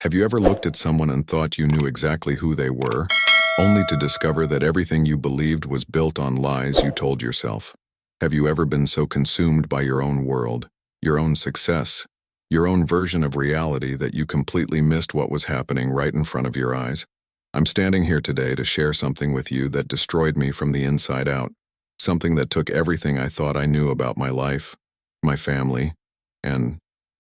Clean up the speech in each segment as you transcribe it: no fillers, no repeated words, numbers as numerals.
Have you ever looked at someone and thought you knew exactly who they were, only to discover that everything you believed was built on lies you told yourself? Have you ever been so consumed by your own world, your own success, your own version of reality that you completely missed what was happening right in front of your eyes? I'm standing here today to share something with you that destroyed me from the inside out, something that took everything I thought I knew about my life, my family, and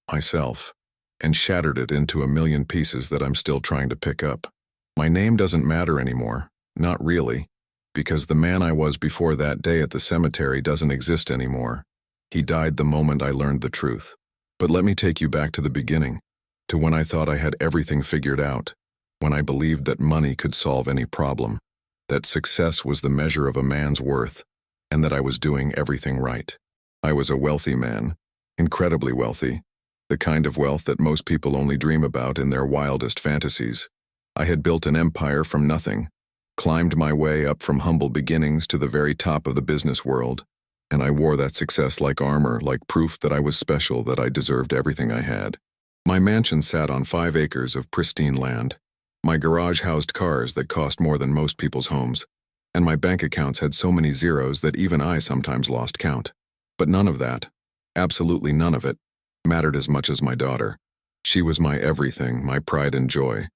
myself, and shattered it into a million pieces that I'm still trying to pick up. My name doesn't matter anymore, not really, because the man I was before that day at the cemetery doesn't exist anymore. He died the moment I learned the truth. But let me take you back to the beginning, to when I thought I had everything figured out, when I believed that money could solve any problem, that success was the measure of a man's worth, and that I was doing everything right. I was a wealthy man, incredibly wealthy, the kind of wealth that most people only dream about in their wildest fantasies. I had built an empire from nothing, climbed my way up from humble beginnings to the very top of the business world, and I wore that success like armor, like proof that I was special, that I deserved everything I had. My mansion sat on 5 acres of pristine land. My garage housed cars that cost more than most people's homes, and my bank accounts had so many zeros that even I sometimes lost count. But none of that, absolutely none of it, mattered as much as my daughter. She was my everything, my pride and joy.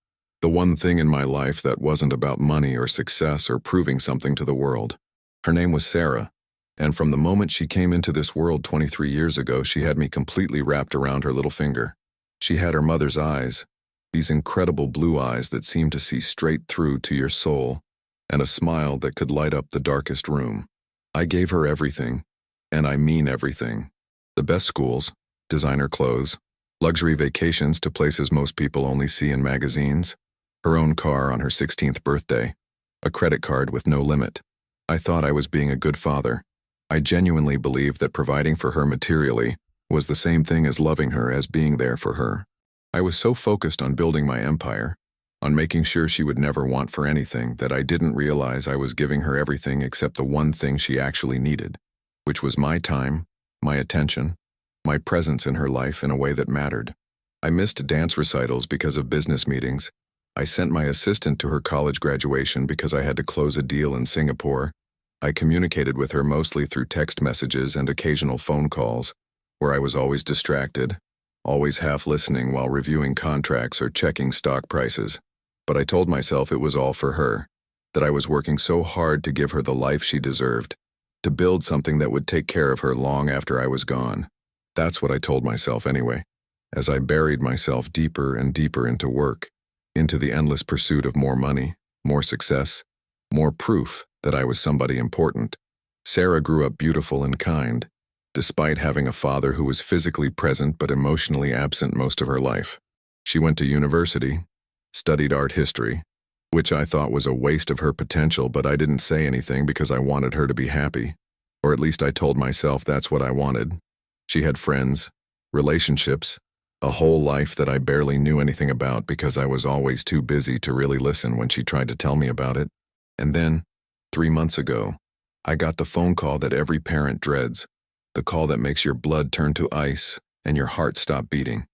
The one thing in my life that wasn't about money or success or proving something to the world. Her name was Sarah, and from the moment she came into this world 23 years ago, she had me completely wrapped around her little finger. She had her mother's eyes, these incredible blue eyes that seemed to see straight through to your soul, and a smile that could light up the darkest room. I gave her everything, and I mean everything. The best schools, designer clothes, luxury vacations to places most people only see in magazines, her own car on her 16th birthday, a credit card with no limit. I thought I was being a good father. I genuinely believed that providing for her materially was the same thing as loving her, as being there for her. I was so focused on building my empire, on making sure she would never want for anything, that I didn't realize I was giving her everything except the one thing she actually needed, which was my time, my attention, my presence in her life in a way that mattered. I missed dance recitals because of business meetings. I sent my assistant to her college graduation because I had to close a deal in Singapore. I communicated with her mostly through text messages and occasional phone calls, where I was always distracted, always half listening while reviewing contracts or checking stock prices. But I told myself it was all for her, that I was working so hard to give her the life she deserved, to build something that would take care of her long after I was gone. That's what I told myself anyway, as I buried myself deeper and deeper into work, into the endless pursuit of more money, more success, more proof that I was somebody important. Sarah grew up beautiful and kind, despite having a father who was physically present but emotionally absent most of her life. She went to university, studied art history, which I thought was a waste of her potential, but I didn't say anything because I wanted her to be happy. Or at least I told myself that's what I wanted. She had friends, relationships, a whole life that I barely knew anything about because I was always too busy to really listen when she tried to tell me about it. And then, 3 months ago, I got the phone call that every parent dreads, the call that makes your blood turn to ice and your heart stop beating.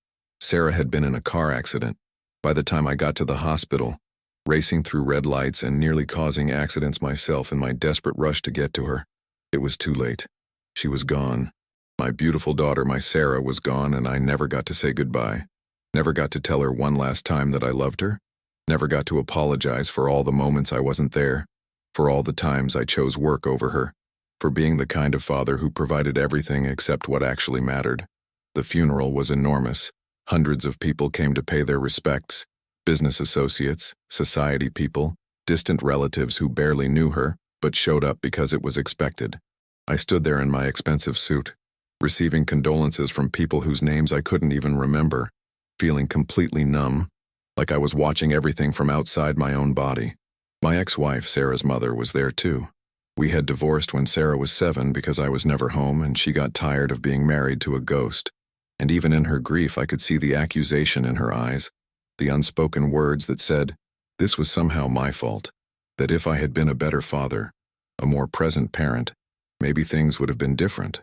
Sarah had been in a car accident. By the time I got to the hospital, racing through red lights and nearly causing accidents myself in my desperate rush to get to her, it was too late. She was gone. My beautiful daughter, my Sarah, was gone, and I never got to say goodbye. Never got to tell her one last time that I loved her. Never got to apologize for all the moments I wasn't there, for all the times I chose work over her, for being the kind of father who provided everything except what actually mattered. The funeral was enormous. Hundreds of people came to pay their respects, business associates, society people, distant relatives who barely knew her, but showed up because it was expected. I stood there in my expensive suit, receiving condolences from people whose names I couldn't even remember, feeling completely numb, like I was watching everything from outside my own body. My ex-wife, Sarah's mother, was there too. We had divorced when Sarah was 7 because I was never home, and she got tired of being married to a ghost. And even in her grief, I could see the accusation in her eyes, the unspoken words that said, this was somehow my fault, that if I had been a better father, a more present parent, maybe things would have been different.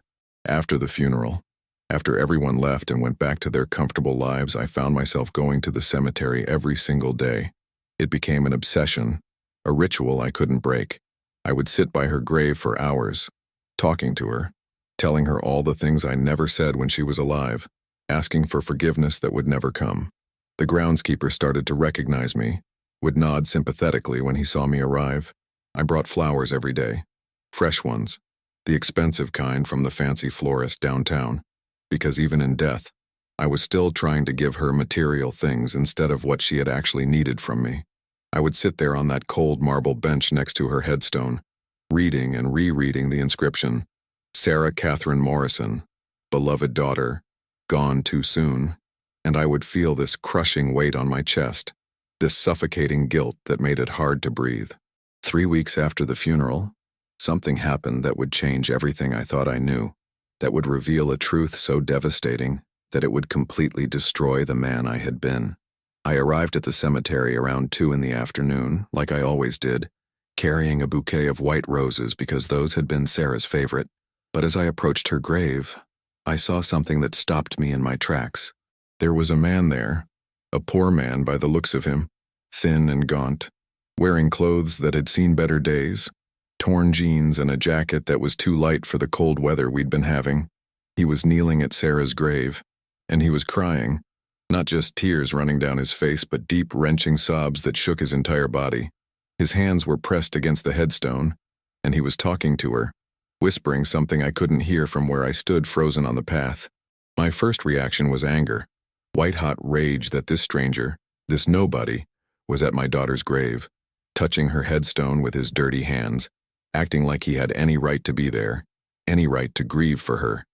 After the funeral, After everyone left and went back to their comfortable lives, I found myself going to the cemetery every single day. It became an obsession, a ritual I couldn't break. I would sit by her grave for hours, talking to her, telling her all the things I never said when she was alive, asking for forgiveness that would never come. The groundskeeper started to recognize me, would nod sympathetically when he saw me arrive. I brought flowers every day, fresh ones, the expensive kind from the fancy florist downtown, because even in death, I was still trying to give her material things instead of what she had actually needed from me. I would sit there on that cold marble bench next to her headstone, reading and rereading the inscription, Sarah Catherine Morrison, beloved daughter, gone too soon, and I would feel this crushing weight on my chest, this suffocating guilt that made it hard to breathe. 3 weeks after the funeral, something happened that would change everything I thought I knew, that would reveal a truth so devastating that it would completely destroy the man I had been. I arrived at the cemetery around 2 in the afternoon, like I always did, carrying a bouquet of white roses because those had been Sarah's favorite. But as I approached her grave, I saw something that stopped me in my tracks. There was a man there, a poor man by the looks of him, thin and gaunt, wearing clothes that had seen better days, torn jeans and a jacket that was too light for the cold weather we'd been having. He was kneeling at Sarah's grave, and he was crying, not just tears running down his face, but deep, wrenching sobs that shook his entire body. His hands were pressed against the headstone, and he was talking to her, whispering something I couldn't hear from where I stood frozen on the path. My first reaction was anger, white-hot rage that this stranger, this nobody, was at my daughter's grave, touching her headstone with his dirty hands, acting like he had any right to be there, any right to grieve for her.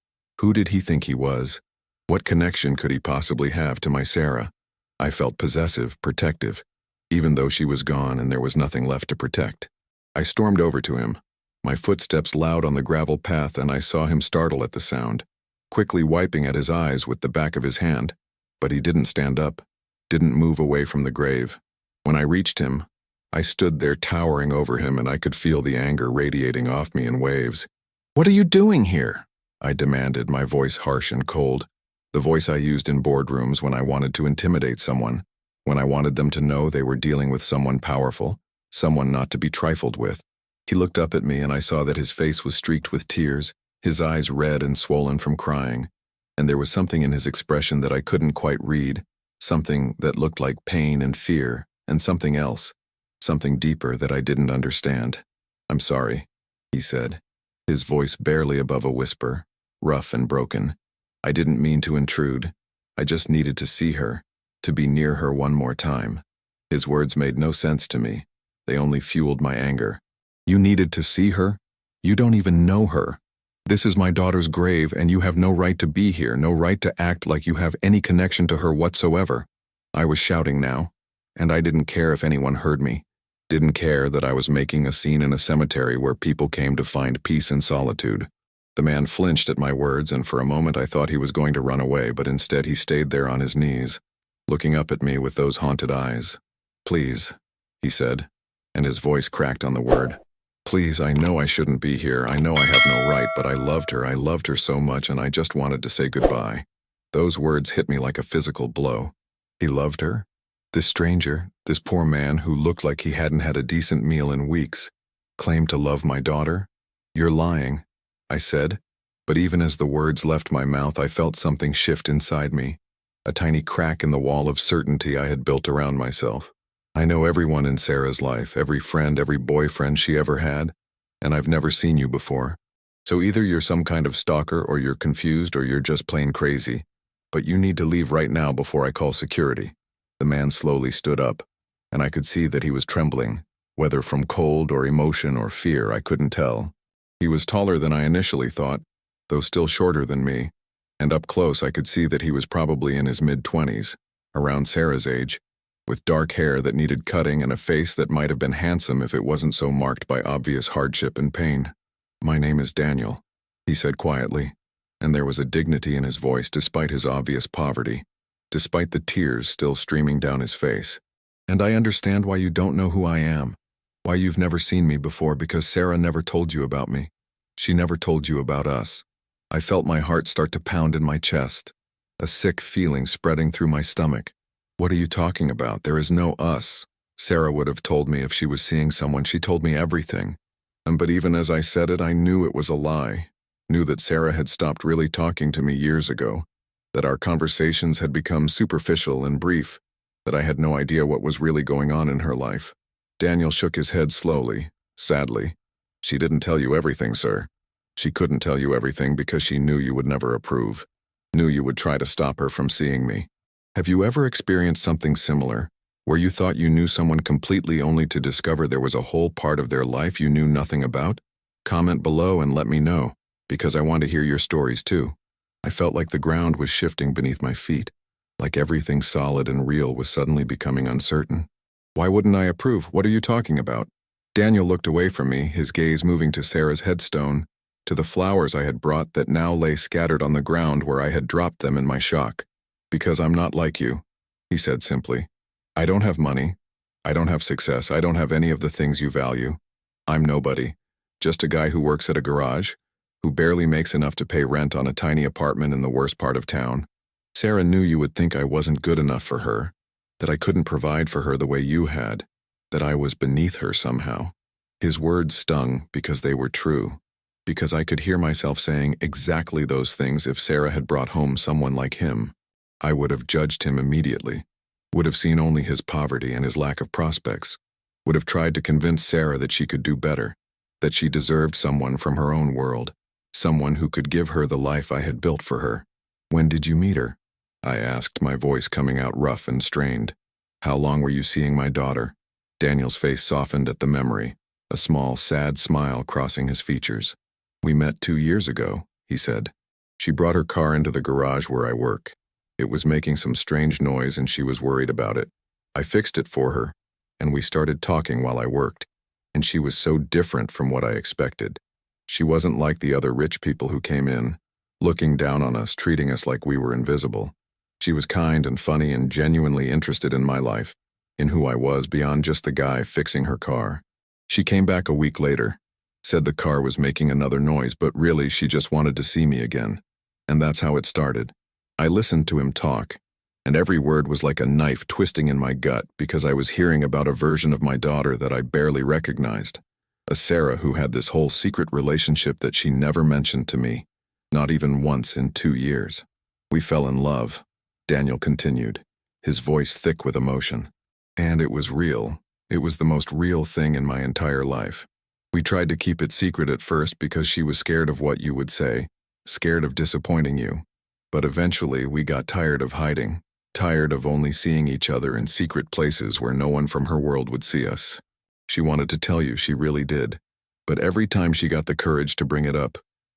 Who did he think he was? What connection could he possibly have to my Sarah? I felt possessive, protective, even though she was gone and there was nothing left to protect. I stormed over to him, my footsteps loud on the gravel path, and I saw him startle at the sound, quickly wiping at his eyes with the back of his hand. But he didn't stand up, didn't move away from the grave. When I reached him, I stood there towering over him, and I could feel the anger radiating off me in waves. "What are you doing here?" I demanded, my voice harsh and cold, the voice I used in boardrooms when I wanted to intimidate someone, when I wanted them to know they were dealing with someone powerful, someone not to be trifled with. He looked up at me, and I saw that his face was streaked with tears, his eyes red and swollen from crying, and there was something in his expression that I couldn't quite read, something that looked like pain and fear, and something else, something deeper that I didn't understand. "I'm sorry," he said, his voice barely above a whisper, rough and broken. "I didn't mean to intrude. I just needed to see her, to be near her one more time." His words made no sense to me. They only fueled my anger. "You needed to see her? You don't even know her. This is my daughter's grave, and you have no right to be here, no right to act like you have any connection to her whatsoever." I was shouting now, and I didn't care if anyone heard me. Didn't care that I was making a scene in a cemetery where people came to find peace and solitude. The man flinched at my words, and for a moment I thought he was going to run away, but instead he stayed there on his knees, looking up at me with those haunted eyes. "Please," he said, and his voice cracked on the word. "Please, I know I shouldn't be here. I know I have no right, but I loved her so much, and I just wanted to say goodbye." Those words hit me like a physical blow. He loved her? This stranger, this poor man who looked like he hadn't had a decent meal in weeks, claimed to love my daughter? "You're lying," I said, but even as the words left my mouth, I felt something shift inside me, a tiny crack in the wall of certainty I had built around myself. I know everyone in Sarah's life, every friend, every boyfriend she ever had, and I've never seen you before. So either you're some kind of stalker, or you're confused, or you're just plain crazy. But you need to leave right now before I call security." The man slowly stood up, and I could see that he was trembling, whether from cold or emotion or fear, I couldn't tell. He was taller than I initially thought, though still shorter than me, and up close I could see that he was probably in his mid-20s, around Sarah's age, with dark hair that needed cutting and a face that might have been handsome if it wasn't so marked by obvious hardship and pain. "My name is Daniel," he said quietly, and there was a dignity in his voice despite his obvious poverty, despite the tears still streaming down his face. "And I understand why you don't know who I am, why you've never seen me before, because Sarah never told you about me. She never told you about us. I felt my heart start to pound in my chest, a sick feeling spreading through my stomach. What are you talking about? There is no us. Sarah would have told me if she was seeing someone. She told me everything. But even as I said it, I knew it was a lie. Knew that Sarah had stopped really talking to me years ago, that our conversations had become superficial and brief, that I had no idea what was really going on in her life. Daniel shook his head slowly, sadly. She didn't tell you everything, sir. She couldn't tell you everything because she knew you would never approve, knew you would try to stop her from seeing me. Have you ever experienced something similar, where you thought you knew someone completely only to discover there was a whole part of their life you knew nothing about? Comment below and let me know, because I want to hear your stories too. I felt like the ground was shifting beneath my feet, like everything solid and real was suddenly becoming uncertain. Why wouldn't I approve? What are you talking about? Daniel looked away from me, his gaze moving to Sarah's headstone, to the flowers I had brought that now lay scattered on the ground where I had dropped them in my shock. Because I'm not like you, he said simply. I don't have money. I don't have success. I don't have any of the things you value. I'm nobody. Just a guy who works at a garage, who barely makes enough to pay rent on a tiny apartment in the worst part of town. Sarah knew you would think I wasn't good enough for her, that I couldn't provide for her the way you had, that I was beneath her somehow. His words stung because they were true, because I could hear myself saying exactly those things if Sarah had brought home someone like him. I would have judged him immediately, would have seen only his poverty and his lack of prospects, would have tried to convince Sarah that she could do better, that she deserved someone from her own world, someone who could give her the life I had built for her. When did you meet her? I asked, my voice coming out rough and strained. How long were you seeing my daughter? Daniel's face softened at the memory, a small, sad smile crossing his features. We met 2 years ago, he said. She brought her car into the garage where I work. It was making some strange noise and she was worried about it. I fixed it for her, and we started talking while I worked, and she was so different from what I expected. She wasn't like the other rich people who came in, looking down on us, treating us like we were invisible. She was kind and funny and genuinely interested in my life, in who I was beyond just the guy fixing her car. She came back a week later, said the car was making another noise, but really she just wanted to see me again. And that's how it started. I listened to him talk, and every word was like a knife twisting in my gut because I was hearing about a version of my daughter that I barely recognized. A Sarah who had this whole secret relationship that she never mentioned to me, not even once in 2 years. We fell in love, Daniel continued, his voice thick with emotion. And it was real. It was the most real thing in my entire life. We tried to keep it secret at first because she was scared of what you would say, scared of disappointing you. But eventually we got tired of hiding, tired of only seeing each other in secret places where no one from her world would see us. She wanted to tell you, she really did. But every time she got the courage to bring it up,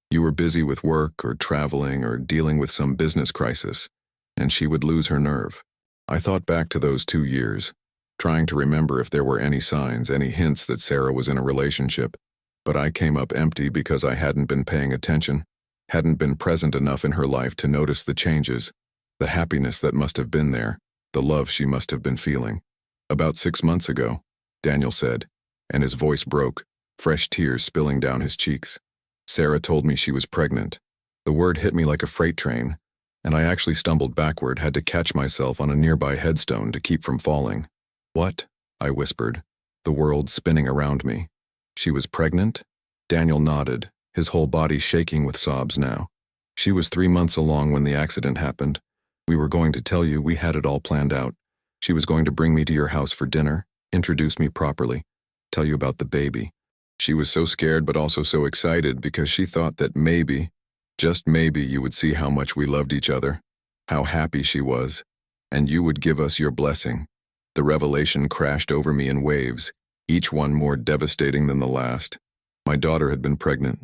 you were busy with work or traveling or dealing with some business crisis, and she would lose her nerve. I thought back to those 2 years, trying to remember if there were any signs, any hints that Sarah was in a relationship, but I came up empty because I hadn't been paying attention, hadn't been present enough in her life to notice the changes, the happiness that must have been there, the love she must have been feeling. About 6 months ago, Daniel said, and his voice broke, fresh tears spilling down his cheeks. Sarah told me she was pregnant. The word hit me like a freight train, and I actually stumbled backward, had to catch myself on a nearby headstone to keep from falling. What? I whispered, the world spinning around me. She was pregnant? Daniel nodded, his whole body shaking with sobs now. She was 3 months along when the accident happened. We were going to tell you, we had it all planned out. She was going to bring me to your house for dinner, introduce me properly, tell you about the baby. She was so scared but also so excited because she thought that maybe, just maybe, you would see how much we loved each other, how happy she was, and you would give us your blessing. The revelation crashed over me in waves, each one more devastating than the last. My daughter had been pregnant.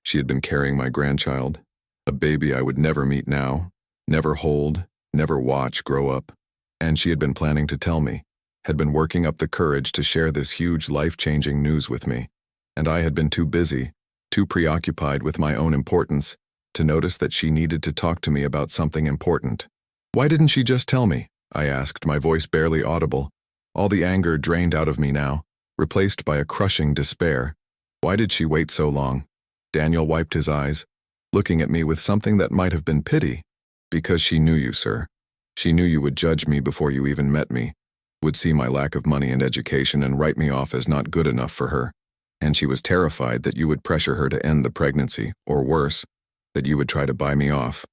She had been carrying my grandchild, a baby I would never meet now, never hold, never watch grow up. And she had been planning to tell me, had been working up the courage to share this huge life-changing news with me. And I had been too busy, too preoccupied with my own importance, to notice that she needed to talk to me about something important. Why didn't she just tell me? I asked, my voice barely audible, all the anger drained out of me now, replaced by a crushing despair. Why did she wait so long? Daniel wiped his eyes. looking at me with something that might have been pity. Because she knew you, sir. She knew you would judge me before you even met me, would see my lack of money and education and write me off as not good enough for her. And she was terrified that you would pressure her to end the pregnancy, or worse, that you would try to buy me off,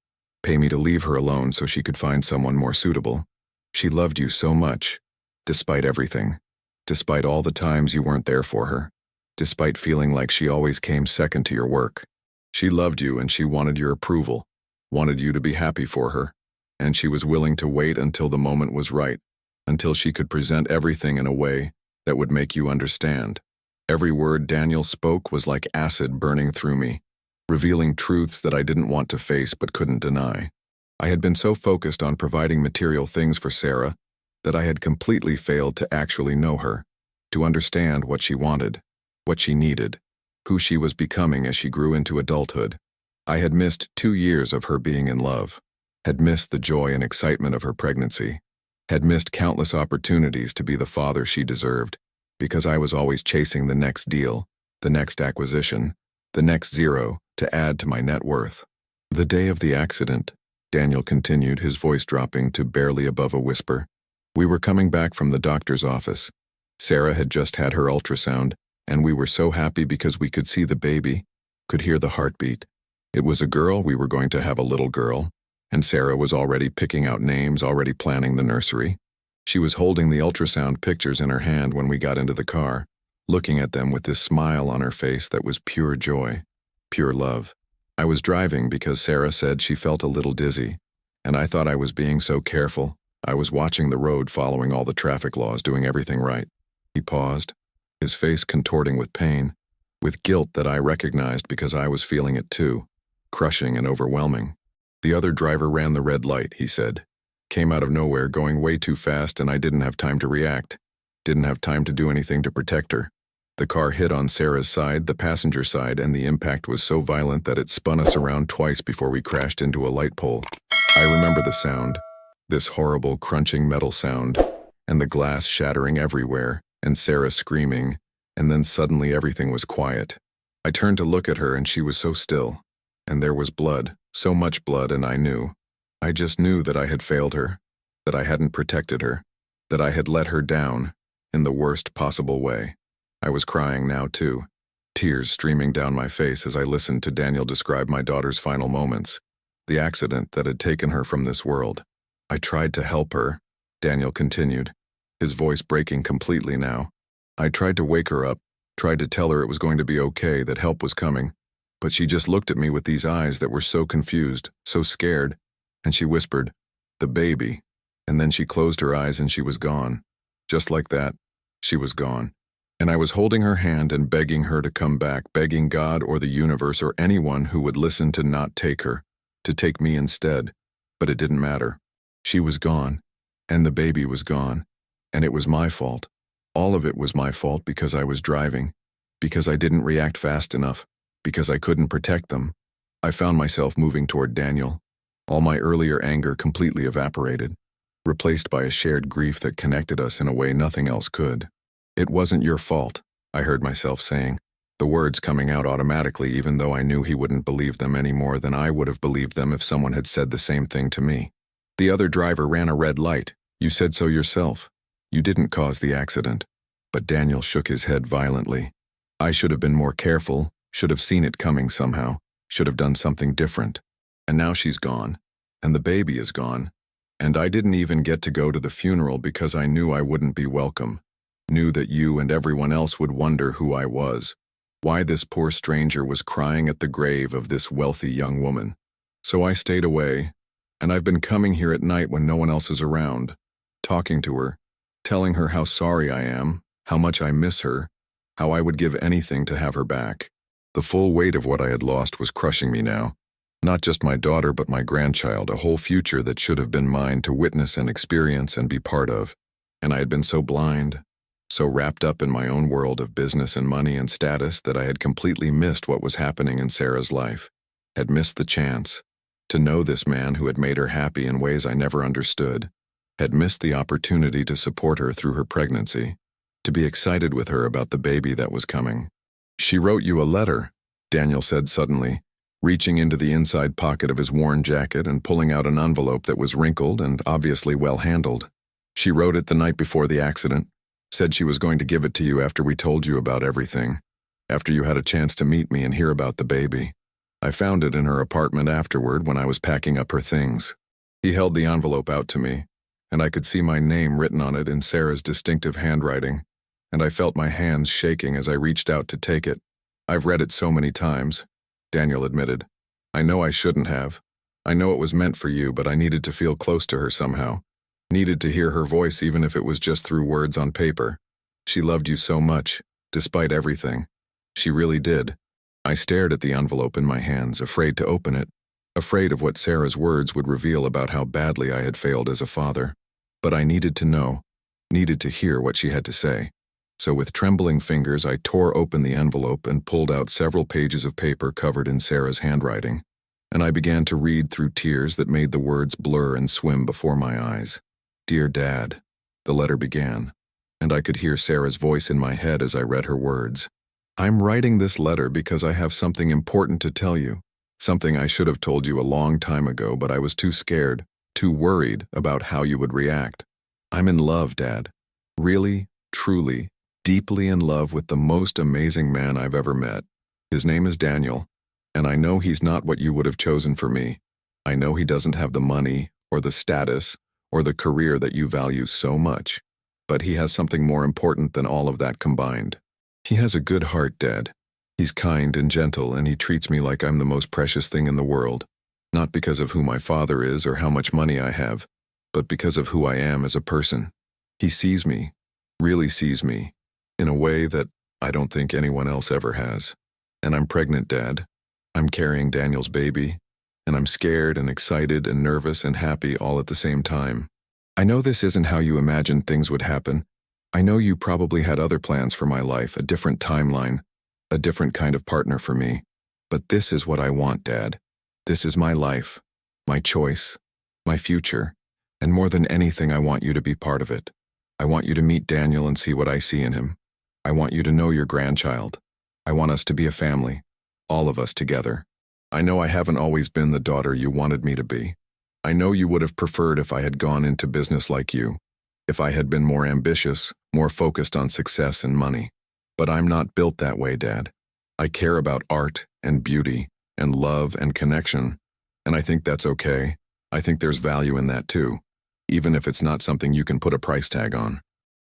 pay me to leave her alone so she could find someone more suitable. She loved you so much, despite everything, despite all the times you weren't there for her, despite feeling like she always came second to your work. She loved you and she wanted your approval, wanted you to be happy for her, and she was willing to wait until the moment was right, until she could present everything in a way that would make you understand. Every word Daniel spoke was like acid burning through me, revealing truths that I didn't want to face but couldn't deny. I had been so focused on providing material things for Sarah that I had completely failed to actually know her, to understand what she wanted, what she needed, who she was becoming as she grew into adulthood. I had missed 2 years of her being in love, had missed the joy and excitement of her pregnancy, had missed countless opportunities to be the father she deserved, because I was always chasing the next deal, the next acquisition, the next zero to add to my net worth. The day of the accident, Daniel continued, his voice dropping to barely above a whisper. We were coming back from the doctor's office. Sarah had just had her ultrasound, and we were so happy because we could see the baby, could hear the heartbeat. It was a girl, we were going to have a little girl, and Sarah was already picking out names, already planning the nursery. She was holding the ultrasound pictures in her hand when we got into the car, looking at them with this smile on her face that was pure joy, pure love. I was driving because Sarah said she felt a little dizzy, and I thought I was being so careful. I was watching the road, following all the traffic laws, doing everything right. He paused, his face contorting with pain, with guilt that I recognized because I was feeling it too, crushing and overwhelming. The other driver ran the red light, he said. Came out of nowhere, going way too fast, and I didn't have time to react. Didn't have time to do anything to protect her. The car hit on Sarah's side, the passenger side, and the impact was so violent that it spun us around twice before we crashed into a light pole. I remember the sound, this horrible crunching metal sound, and the glass shattering everywhere, and Sarah screaming, and then suddenly everything was quiet. I turned to look at her and she was so still. And there was blood, so much blood, and I knew. I just knew that I had failed her, that I hadn't protected her, that I had let her down, in the worst possible way. I was crying now too, tears streaming down my face as I listened to Daniel describe my daughter's final moments, the accident that had taken her from this world. I tried to help her, Daniel continued, his voice breaking completely now. I tried to wake her up, tried to tell her it was going to be okay, that help was coming. But she just looked at me with these eyes that were so confused, so scared, and she whispered, "The baby." And then she closed her eyes and she was gone. Just like that, she was gone. And I was holding her hand and begging her to come back, begging God or the universe or anyone who would listen to not take her, to take me instead. But it didn't matter. She was gone, and the baby was gone, and it was my fault. All of it was my fault because I was driving, because I didn't react fast enough, because I couldn't protect them. I found myself moving toward Daniel. All my earlier anger completely evaporated, replaced by a shared grief that connected us in a way nothing else could. It wasn't your fault, I heard myself saying, the words coming out automatically even though I knew he wouldn't believe them any more than I would have believed them if someone had said the same thing to me. The other driver ran a red light. You said so yourself. You didn't cause the accident. But Daniel shook his head violently. I should have been more careful, should have seen it coming somehow, should have done something different. And now she's gone, and the baby is gone, and I didn't even get to go to the funeral because I knew I wouldn't be welcome, knew that you and everyone else would wonder who I was, why this poor stranger was crying at the grave of this wealthy young woman. So I stayed away, and I've been coming here at night when no one else is around, talking to her, telling her how sorry I am, how much I miss her, how I would give anything to have her back. The full weight of what I had lost was crushing me now. Not just my daughter, but my grandchild, a whole future that should have been mine to witness and experience and be part of. And I had been so blind, so wrapped up in my own world of business and money and status that I had completely missed what was happening in Sarah's life, had missed the chance to know this man who had made her happy in ways I never understood, had missed the opportunity to support her through her pregnancy, to be excited with her about the baby that was coming. She wrote you a letter, Daniel said suddenly, reaching into the inside pocket of his worn jacket and pulling out an envelope that was wrinkled and obviously well handled. She wrote it the night before the accident, said she was going to give it to you after we told you about everything, after you had a chance to meet me and hear about the baby. I found it in her apartment afterward when I was packing up her things. He held the envelope out to me, and I could see my name written on it in Sarah's distinctive handwriting, and I felt my hands shaking as I reached out to take it. I've read it so many times, Daniel admitted. I know I shouldn't have. I know it was meant for you, but I needed to feel close to her somehow. Needed to hear her voice even if it was just through words on paper. She loved you so much, despite everything. She really did. I stared at the envelope in my hands, afraid to open it, afraid of what Sarah's words would reveal about how badly I had failed as a father. But I needed to know, needed to hear what she had to say. So with trembling fingers, I tore open the envelope and pulled out several pages of paper covered in Sarah's handwriting, and I began to read through tears that made the words blur and swim before my eyes. Dear Dad, the letter began, and I could hear Sarah's voice in my head as I read her words. I'm writing this letter because I have something important to tell you, something I should have told you a long time ago, but I was too scared, too worried about how you would react. I'm in love, Dad. Really, truly, deeply in love with the most amazing man I've ever met. His name is Daniel, and I know he's not what you would have chosen for me. I know he doesn't have the money, or the status, or the career that you value so much, but he has something more important than all of that combined. He has a good heart, Dad. He's kind and gentle, and he treats me like I'm the most precious thing in the world, not because of who my father is or how much money I have, but because of who I am as a person. He sees me, really sees me, in a way that I don't think anyone else ever has. And I'm pregnant, Dad. I'm carrying Daniel's baby, and I'm scared and excited and nervous and happy all at the same time. I know this isn't how you imagined things would happen. I know you probably had other plans for my life, a different timeline, a different kind of partner for me. But this is what I want, Dad. This is my life, my choice, my future, and more than anything, I want you to be part of it. I want you to meet Daniel and see what I see in him. I want you to know your grandchild. I want us to be a family, all of us together. I know I haven't always been the daughter you wanted me to be. I know you would have preferred if I had gone into business like you, if I had been more ambitious, more focused on success and money. But I'm not built that way, Dad. I care about art and beauty and love and connection, and I think that's okay. I think there's value in that too, even if it's not something you can put a price tag on.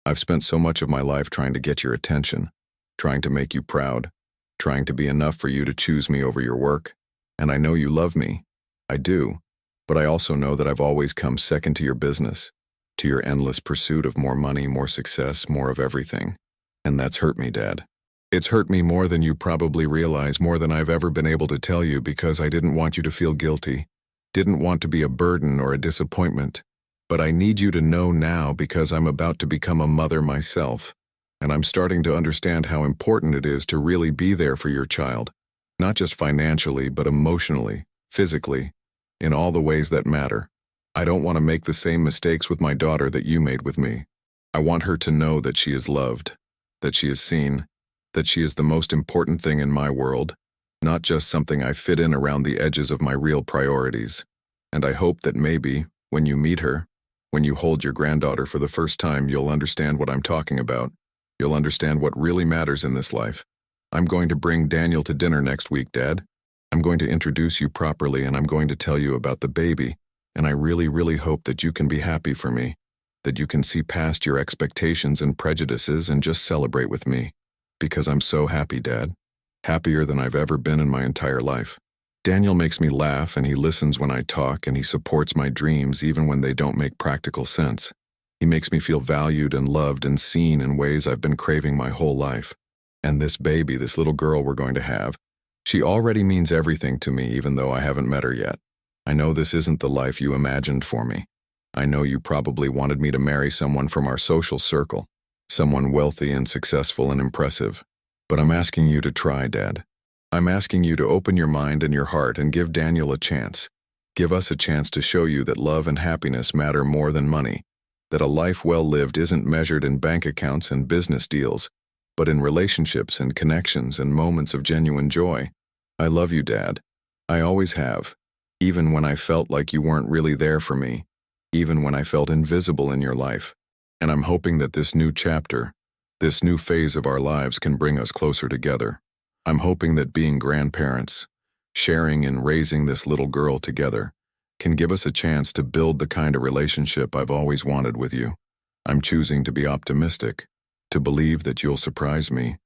I've spent so much of my life trying to get your attention, trying to make you proud, trying to be enough for you to choose me over your work, and I know you love me. I do, but I also know that I've always come second to your business, to your endless pursuit of more money, more success, more of everything. And that's hurt me, Dad. It's hurt me more than you probably realize, more than I've ever been able to tell you, because I didn't want you to feel guilty, didn't want to be a burden or a disappointment. But I need you to know now, because I'm about to become a mother myself, and I'm starting to understand how important it is to really be there for your child, not just financially, but emotionally, physically, in all the ways that matter. I don't want to make the same mistakes with my daughter that you made with me. I want her to know that she is loved, that she is seen, that she is the most important thing in my world, not just something I fit in around the edges of my real priorities. And I hope that maybe, when you meet her, when you hold your granddaughter for the first time, you'll understand what I'm talking about. You'll understand what really matters in this life. I'm going to bring Daniel to dinner next week, Dad. I'm going to introduce you properly, and I'm going to tell you about the baby, and I really, really hope that you can be happy for me, that you can see past your expectations and prejudices and just celebrate with me. Because I'm so happy, Dad. Happier than I've ever been in my entire life. Daniel makes me laugh, and he listens when I talk, and he supports my dreams even when they don't make practical sense. He makes me feel valued and loved and seen in ways I've been craving my whole life. And this baby, this little girl we're going to have, she already means everything to me, even though I haven't met her yet. I know this isn't the life you imagined for me. I know you probably wanted me to marry someone from our social circle, someone wealthy and successful and impressive. But I'm asking you to try, Dad. I'm asking you to open your mind and your heart and give Daniel a chance. Give us a chance to show you that love and happiness matter more than money, that a life well lived isn't measured in bank accounts and business deals, but in relationships and connections and moments of genuine joy. I love you, Dad. I always have, even when I felt like you weren't really there for me, even when I felt invisible in your life. And I'm hoping that this new chapter, this new phase of our lives can bring us closer together. I'm hoping that being grandparents, sharing and raising this little girl together, can give us a chance to build the kind of relationship I've always wanted with you. I'm choosing to be optimistic, to believe that you'll surprise me,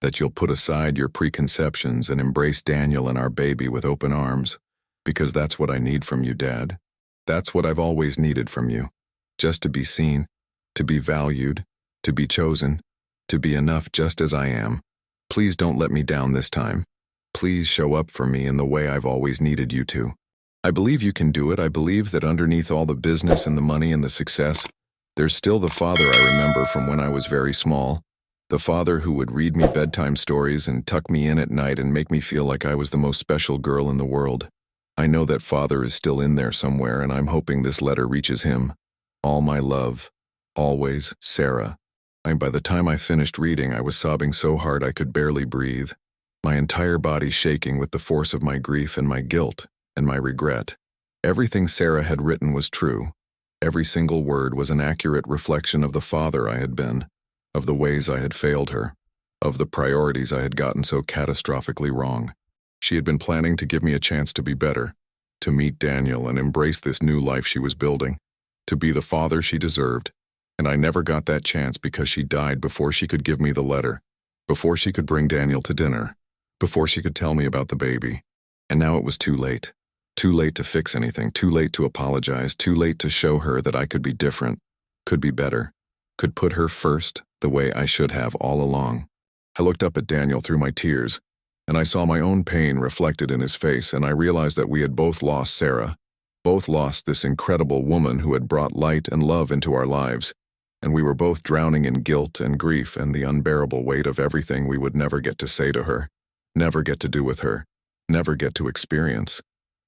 that you'll put aside your preconceptions and embrace Daniel and our baby with open arms, because that's what I need from you, Dad. That's what I've always needed from you, just to be seen, to be valued, to be chosen, to be enough just as I am. Please don't let me down this time. Please show up for me in the way I've always needed you to. I believe you can do it. I believe that underneath all the business and the money and the success, there's still the father I remember from when I was very small. The father who would read me bedtime stories and tuck me in at night and make me feel like I was the most special girl in the world. I know that father is still in there somewhere, and I'm hoping this letter reaches him. All my love. Always, Sarah. By the time I finished reading, I was sobbing so hard I could barely breathe, my entire body shaking with the force of my grief and my guilt and my regret. Everything Sarah had written was true. Every single word was an accurate reflection of the father I had been, of the ways I had failed her, of the priorities I had gotten so catastrophically wrong. She had been planning to give me a chance to be better, to meet Daniel and embrace this new life she was building, to be the father she deserved. And I never got that chance because she died before she could give me the letter, before she could bring Daniel to dinner, before she could tell me about the baby. And now it was too late. Too late to fix anything, too late to apologize, too late to show her that I could be different, could be better, could put her first the way I should have all along. I looked up at Daniel through my tears, and I saw my own pain reflected in his face, and I realized that we had both lost Sarah, both lost this incredible woman who had brought light and love into our lives, and we were both drowning in guilt and grief and the unbearable weight of everything we would never get to say to her, never get to do with her, never get to experience.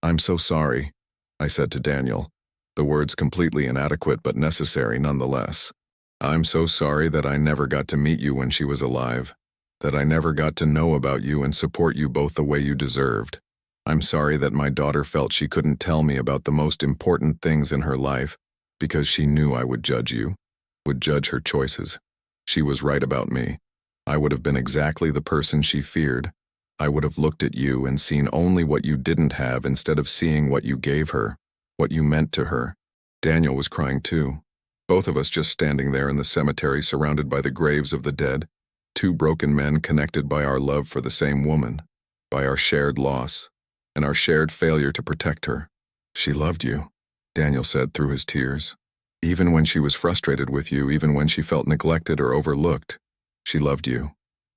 "I'm so sorry," I said to Daniel, the words completely inadequate but necessary nonetheless. "I'm so sorry that I never got to meet you when she was alive, that I never got to know about you and support you both the way you deserved. I'm sorry that my daughter felt she couldn't tell me about the most important things in her life because she knew I would judge you, would judge her choices. She was right about me. I would have been exactly the person she feared. I would have looked at you and seen only what you didn't have instead of seeing what you gave her, what you meant to her." Daniel was crying too. Both of us just standing there in the cemetery surrounded by the graves of the dead, two broken men connected by our love for the same woman, by our shared loss, and our shared failure to protect her. "She loved you," Daniel said through his tears. "Even when she was frustrated with you, even when she felt neglected or overlooked, she loved you.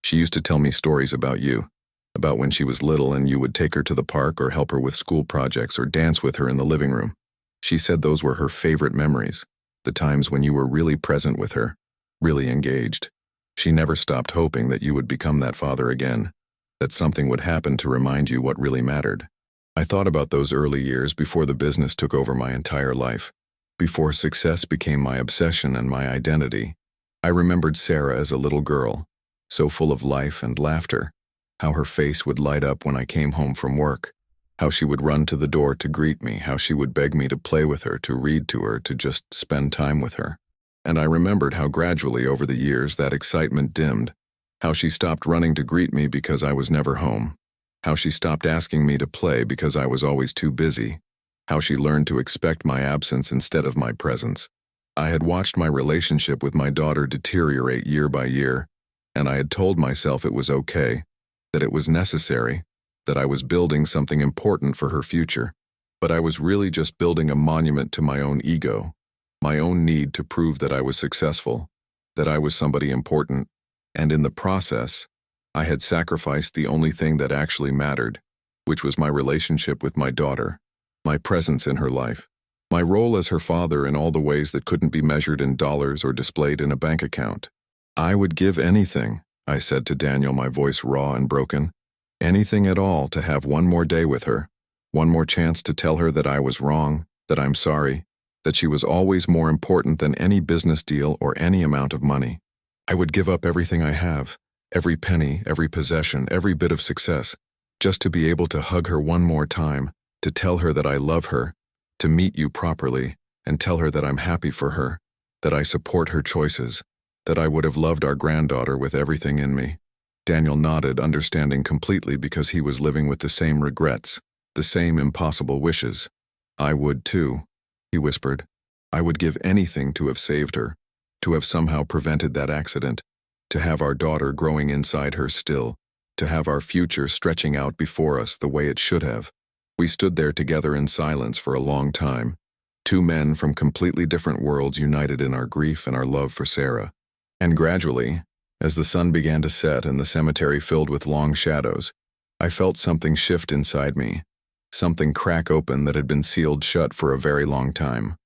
She used to tell me stories about you, about when she was little and you would take her to the park or help her with school projects or dance with her in the living room. She said those were her favorite memories, the times when you were really present with her, really engaged. She never stopped hoping that you would become that father again, that something would happen to remind you what really mattered." I thought about those early years before the business took over my entire life, before success became my obsession and my identity. I remembered Sarah as a little girl, so full of life and laughter, how her face would light up when I came home from work, how she would run to the door to greet me, how she would beg me to play with her, to read to her, to just spend time with her. And I remembered how gradually over the years that excitement dimmed, how she stopped running to greet me because I was never home, how she stopped asking me to play because I was always too busy, how she learned to expect my absence instead of my presence. I had watched my relationship with my daughter deteriorate year by year, and I had told myself it was okay, that it was necessary, that I was building something important for her future. But I was really just building a monument to my own ego, my own need to prove that I was successful, that I was somebody important, and in the process, I had sacrificed the only thing that actually mattered, which was my relationship with my daughter, my presence in her life, my role as her father in all the ways that couldn't be measured in dollars or displayed in a bank account. "I would give anything," I said to Daniel, my voice raw and broken, "anything at all to have one more day with her, one more chance to tell her that I was wrong, that I'm sorry, that she was always more important than any business deal or any amount of money. I would give up everything I have, every penny, every possession, every bit of success, Just to be able to hug her one more time, to tell her that I love her, to meet you properly, and tell her that I'm happy for her, that I support her choices, that I would have loved our granddaughter with everything in me. Daniel nodded, understanding completely because he was living with the same regrets, the same impossible wishes. I would too, he whispered. I would give anything to have saved her, to have somehow prevented that accident, to have our daughter growing inside her still, to have our future stretching out before us the way it should have. We stood there together in silence for a long time, two men from completely different worlds united in our grief and our love for Sarah. And gradually, as the sun began to set and the cemetery filled with long shadows, I felt something shift inside me, something crack open that had been sealed shut for a very long time.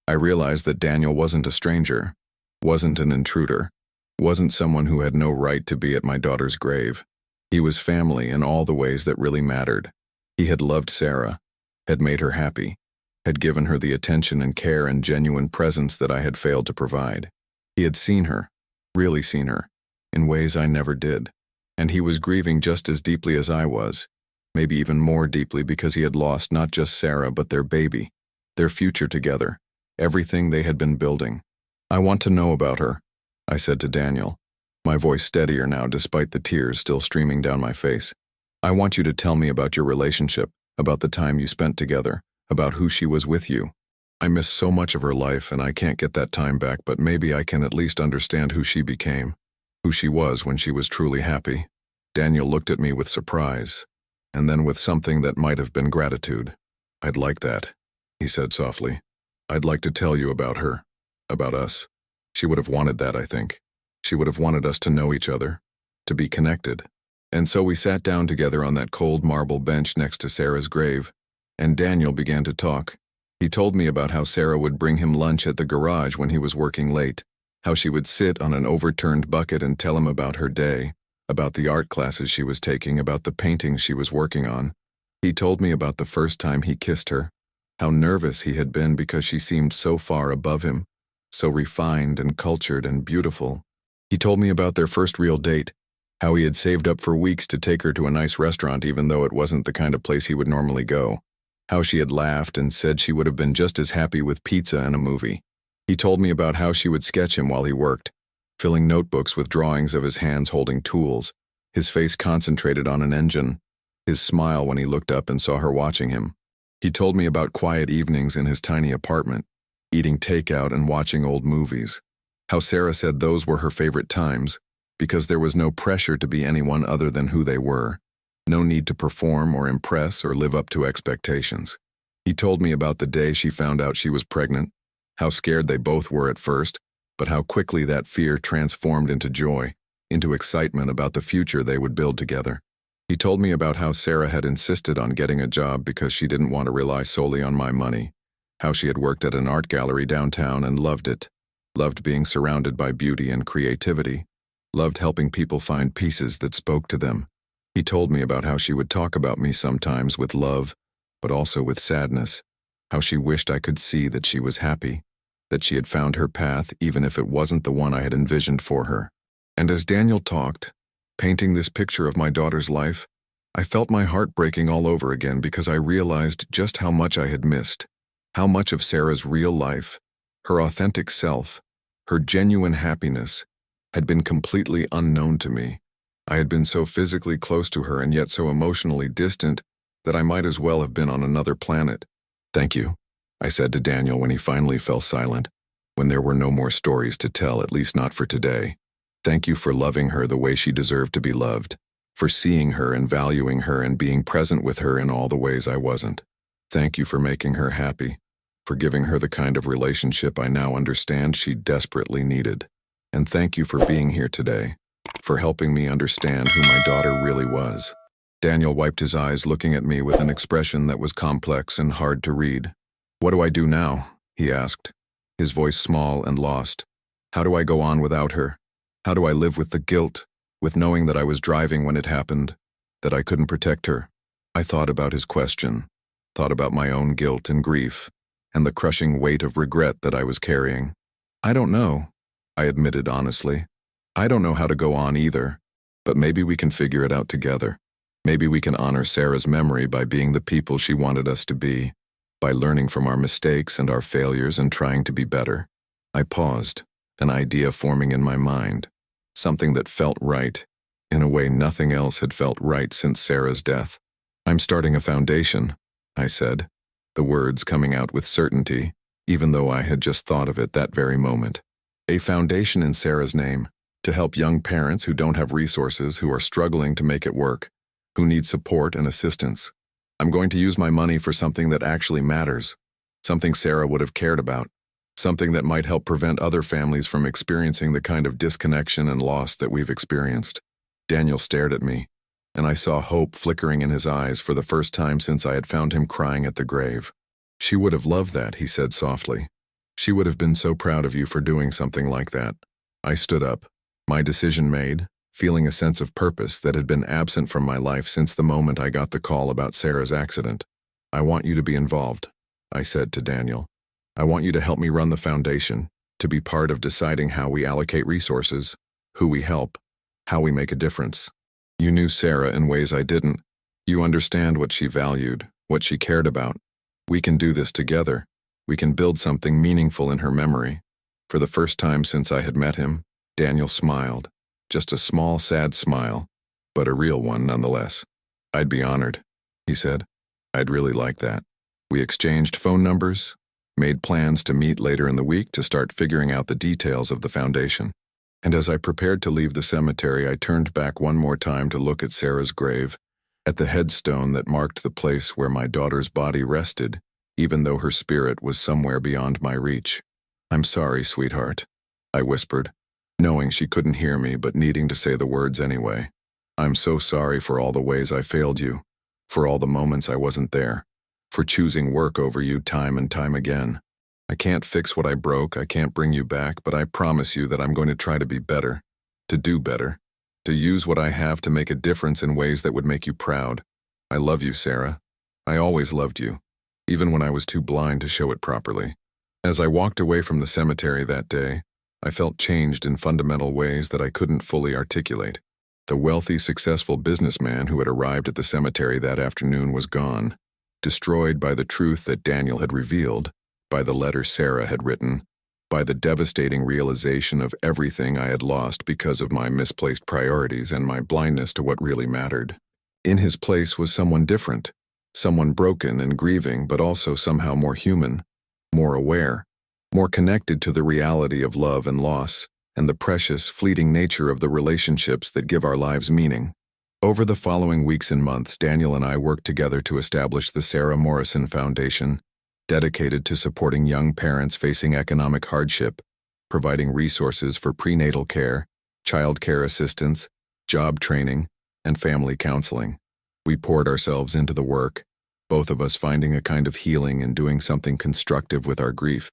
I realized that Daniel wasn't a stranger, wasn't an intruder, wasn't someone who had no right to be at my daughter's grave. He was family in all the ways that really mattered. He had loved Sarah, had made her happy, had given her the attention and care and genuine presence that I had failed to provide. He had seen her, really seen her, in ways I never did. And he was grieving just as deeply as I was, maybe even more deeply because he had lost not just Sarah but their baby, their future together, everything they had been building. I want to know about her, I said to Daniel, my voice steadier now despite the tears still streaming down my face. I want you to tell me about your relationship, about the time you spent together, about who she was with you. I miss so much of her life and I can't get that time back, but maybe I can at least understand who she became, who she was when she was truly happy. Daniel looked at me with surprise, and then with something that might have been gratitude. I'd like that, he said softly. I'd like to tell you about her, about us. She would have wanted that, I think. She would have wanted us to know each other, to be connected. And so we sat down together on that cold marble bench next to Sarah's grave, and Daniel began to talk. He told me about how Sarah would bring him lunch at the garage when he was working late, how she would sit on an overturned bucket and tell him about her day, about the art classes she was taking, about the paintings she was working on. He told me about the first time he kissed her, how nervous he had been because she seemed so far above him, so refined and cultured and beautiful. He told me about their first real date, how he had saved up for weeks to take her to a nice restaurant even though it wasn't the kind of place he would normally go, how she had laughed and said she would have been just as happy with pizza and a movie. He told me about how she would sketch him while he worked, filling notebooks with drawings of his hands holding tools, his face concentrated on an engine, his smile when he looked up and saw her watching him. He told me about quiet evenings in his tiny apartment, eating takeout and watching old movies, how Sarah said those were her favorite times because there was no pressure to be anyone other than who they were, no need to perform or impress or live up to expectations. He told me about the day she found out she was pregnant, how scared they both were at first, but how quickly that fear transformed into joy, into excitement about the future they would build together. He told me about how Sarah had insisted on getting a job because she didn't want to rely solely on my money, how she had worked at an art gallery downtown and loved it, loved being surrounded by beauty and creativity, loved helping people find pieces that spoke to them. He told me about how she would talk about me sometimes with love, but also with sadness, how she wished I could see that she was happy, that she had found her path even if it wasn't the one I had envisioned for her. And as Daniel talked, painting this picture of my daughter's life, I felt my heart breaking all over again because I realized just how much I had missed, how much of Sarah's real life, her authentic self, her genuine happiness, had been completely unknown to me. I had been so physically close to her and yet so emotionally distant that I might as well have been on another planet. Thank you, I said to Daniel when he finally fell silent, when there were no more stories to tell, at least not for today. Thank you for loving her the way she deserved to be loved, for seeing her and valuing her and being present with her in all the ways I wasn't. Thank you for making her happy, for giving her the kind of relationship I now understand she desperately needed. And thank you for being here today, for helping me understand who my daughter really was. Daniel wiped his eyes, looking at me with an expression that was complex and hard to read. What do I do now? He asked, his voice small and lost. How do I go on without her? How do I live with the guilt, with knowing that I was driving when it happened, that I couldn't protect her? I thought about his question, thought about my own guilt and grief, and the crushing weight of regret that I was carrying. I don't know, I admitted honestly. I don't know how to go on either, but maybe we can figure it out together. Maybe we can honor Sarah's memory by being the people she wanted us to be, by learning from our mistakes and our failures and trying to be better. I paused, an idea forming in my mind, something that felt right, in a way nothing else had felt right since Sarah's death. I'm starting a foundation, I said, the words coming out with certainty, even though I had just thought of it that very moment. A foundation in Sarah's name, to help young parents who don't have resources, who are struggling to make it work, who need support and assistance. I'm going to use my money for something that actually matters, something Sarah would have cared about, something that might help prevent other families from experiencing the kind of disconnection and loss that we've experienced. Daniel stared at me, and I saw hope flickering in his eyes for the first time since I had found him crying at the grave. She would have loved that, he said softly. She would have been so proud of you for doing something like that. I stood up, my decision made, feeling a sense of purpose that had been absent from my life since the moment I got the call about Sarah's accident. I want you to be involved, I said to Daniel. I want you to help me run the foundation, to be part of deciding how we allocate resources, who we help, how we make a difference. You knew Sarah in ways I didn't. You understand what she valued, what she cared about. We can do this together. We can build something meaningful in her memory. For the first time since I had met him, Daniel smiled. Just a small, sad smile, but a real one nonetheless. I'd be honored, he said. I'd really like that. We exchanged phone numbers, made plans to meet later in the week to start figuring out the details of the foundation. And as I prepared to leave the cemetery, I turned back one more time to look at Sarah's grave, at the headstone that marked the place where my daughter's body rested, even though her spirit was somewhere beyond my reach. I'm sorry, sweetheart, I whispered, knowing she couldn't hear me but needing to say the words anyway. I'm so sorry for all the ways I failed you, for all the moments I wasn't there, for choosing work over you time and time again. I can't fix what I broke, I can't bring you back, but I promise you that I'm going to try to be better, to do better, to use what I have to make a difference in ways that would make you proud. I love you, Sarah. I always loved you, even when I was too blind to show it properly. As I walked away from the cemetery that day, I felt changed in fundamental ways that I couldn't fully articulate. The wealthy, successful businessman who had arrived at the cemetery that afternoon was gone, destroyed by the truth that Daniel had revealed, by the letter Sarah had written, by the devastating realization of everything I had lost because of my misplaced priorities and my blindness to what really mattered. In his place was someone different, someone broken and grieving, but also somehow more human, more aware, more connected to the reality of love and loss, and the precious, fleeting nature of the relationships that give our lives meaning. Over the following weeks and months, Daniel and I worked together to establish the Sarah Morrison Foundation, dedicated to supporting young parents facing economic hardship, providing resources for prenatal care, child care assistance, job training, and family counseling. We poured ourselves into the work, both of us finding a kind of healing in doing something constructive with our grief,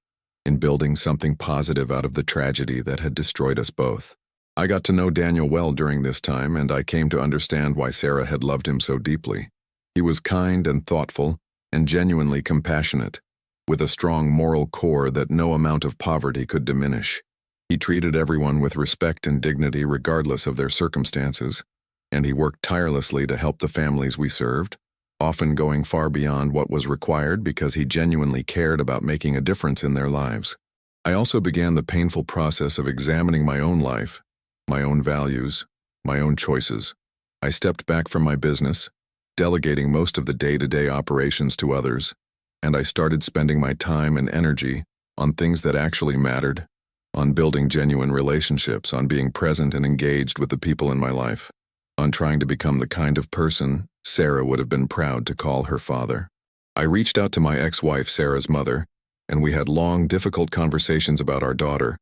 in building something positive out of the tragedy that had destroyed us both. I got to know Daniel well during this time, and I came to understand why Sarah had loved him so deeply. He was kind and thoughtful, and genuinely compassionate, with a strong moral core that no amount of poverty could diminish. He treated everyone with respect and dignity regardless of their circumstances, and he worked tirelessly to help the families we served, often going far beyond what was required because he genuinely cared about making a difference in their lives. I also began the painful process of examining my own life, my own values, my own choices. I stepped back from my business, delegating most of the day-to-day operations to others, and I started spending my time and energy on things that actually mattered, on building genuine relationships, on being present and engaged with the people in my life, on trying to become the kind of person Sarah would have been proud to call her father. I reached out to my ex-wife, Sarah's mother, and we had long, difficult conversations about our daughter,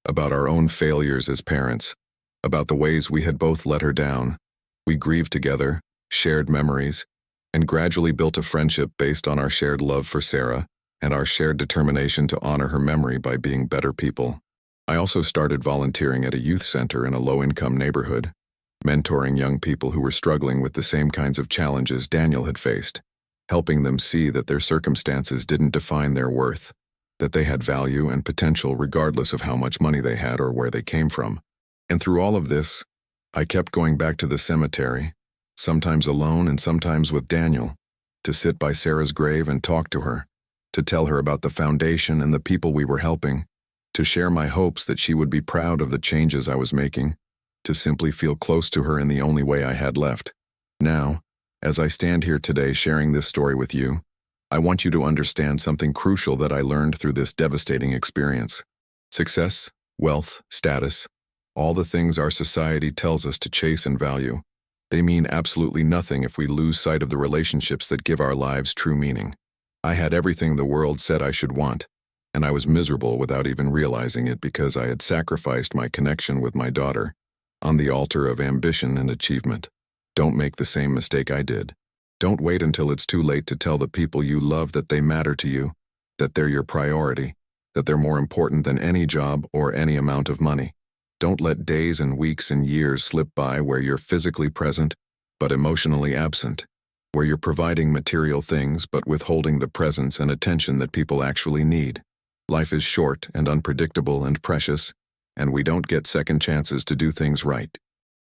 about our own failures as parents, about the ways we had both let her down. We grieved together, shared memories, and gradually built a friendship based on our shared love for Sarah and our shared determination to honor her memory by being better people. I also started volunteering at a youth center in a low-income neighborhood, mentoring young people who were struggling with the same kinds of challenges Daniel had faced, helping them see that their circumstances didn't define their worth, that they had value and potential regardless of how much money they had or where they came from. And through all of this, I kept going back to the cemetery, sometimes alone and sometimes with Daniel, to sit by Sarah's grave and talk to her, to tell her about the foundation and the people we were helping, to share my hopes that she would be proud of the changes I was making, to simply feel close to her in the only way I had left. Now, as I stand here today sharing this story with you, I want you to understand something crucial that I learned through this devastating experience. Success, wealth, status, all the things our society tells us to chase and value, they mean absolutely nothing if we lose sight of the relationships that give our lives true meaning. I had everything the world said I should want, and I was miserable without even realizing it because I had sacrificed my connection with my daughter on the altar of ambition and achievement. Don't make the same mistake I did. Don't wait until it's too late to tell the people you love that they matter to you, that they're your priority, that they're more important than any job or any amount of money. Don't let days and weeks and years slip by where you're physically present but emotionally absent, where you're providing material things but withholding the presence and attention that people actually need. Life is short and unpredictable and precious, and we don't get second chances to do things right.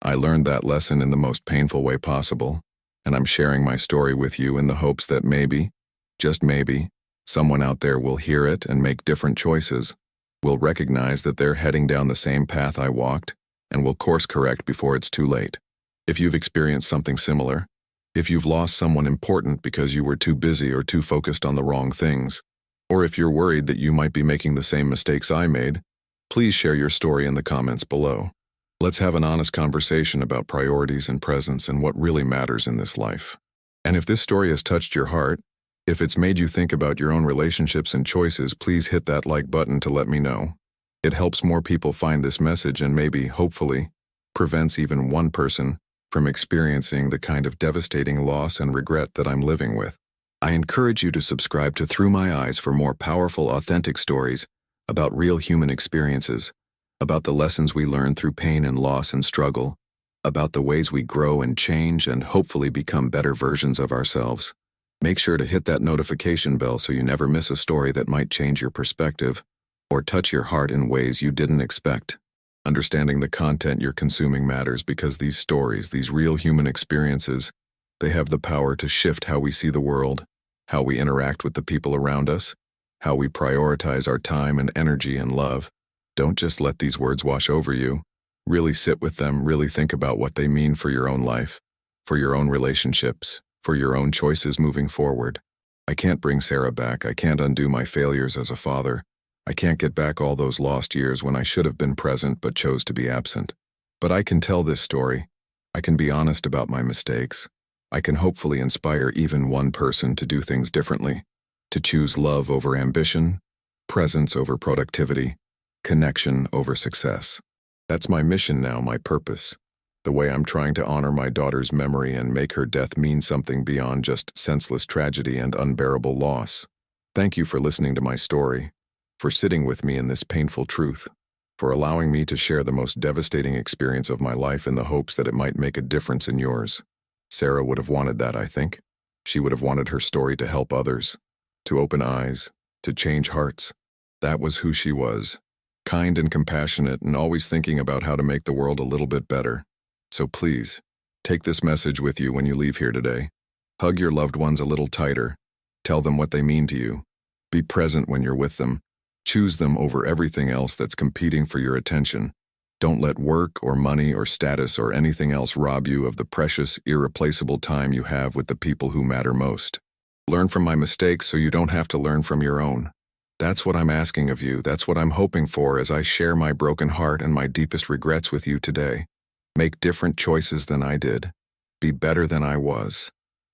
I learned that lesson in the most painful way possible, and I'm sharing my story with you in the hopes that maybe, just maybe, someone out there will hear it and make different choices, will recognize that they're heading down the same path I walked, and will course correct before it's too late. If you've experienced something similar, if you've lost someone important because you were too busy or too focused on the wrong things, or if you're worried that you might be making the same mistakes I made, please share your story in the comments below. Let's have an honest conversation about priorities and presence and what really matters in this life. And if this story has touched your heart, if it's made you think about your own relationships and choices, please hit that like button to let me know. It helps more people find this message and maybe, hopefully, prevents even one person from experiencing the kind of devastating loss and regret that I'm living with. I encourage you to subscribe to Through My Eyes for more powerful, authentic stories about real human experiences, about the lessons we learn through pain and loss and struggle, about the ways we grow and change and hopefully become better versions of ourselves. Make sure to hit that notification bell so you never miss a story that might change your perspective or touch your heart in ways you didn't expect. Understanding the content you're consuming matters because these stories, these real human experiences, they have the power to shift how we see the world, how we interact with the people around us, how we prioritize our time and energy and love. Don't just let these words wash over you. Really sit with them, really think about what they mean for your own life, for your own relationships, for your own choices moving forward. I can't bring Sarah back. I can't undo my failures as a father. I can't get back all those lost years when I should have been present but chose to be absent. But I can tell this story. I can be honest about my mistakes. I can hopefully inspire even one person to do things differently, to choose love over ambition, presence over productivity, connection over success. That's my mission now, my purpose. The way I'm trying to honor my daughter's memory and make her death mean something beyond just senseless tragedy and unbearable loss. Thank you for listening to my story, for sitting with me in this painful truth, for allowing me to share the most devastating experience of my life in the hopes that it might make a difference in yours. Sarah would have wanted that, I think. She would have wanted her story to help others, to open eyes, to change hearts. That was who she was. Kind and compassionate and always thinking about how to make the world a little bit better. So please, take this message with you when you leave here today. Hug your loved ones a little tighter. Tell them what they mean to you. Be present when you're with them. Choose them over everything else that's competing for your attention. Don't let work or money or status or anything else rob you of the precious, irreplaceable time you have with the people who matter most. Learn from my mistakes so you don't have to learn from your own. That's what I'm asking of you. That's what I'm hoping for as I share my broken heart and my deepest regrets with you today. Make different choices than I did. Be better than I was.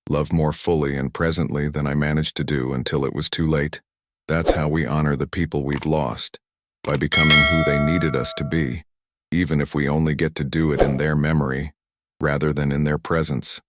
Love more fully and presently than I managed to do until it was too late. That's how we honor the people we've lost, by becoming who they needed us to be, even if we only get to do it in their memory, rather than in their presence.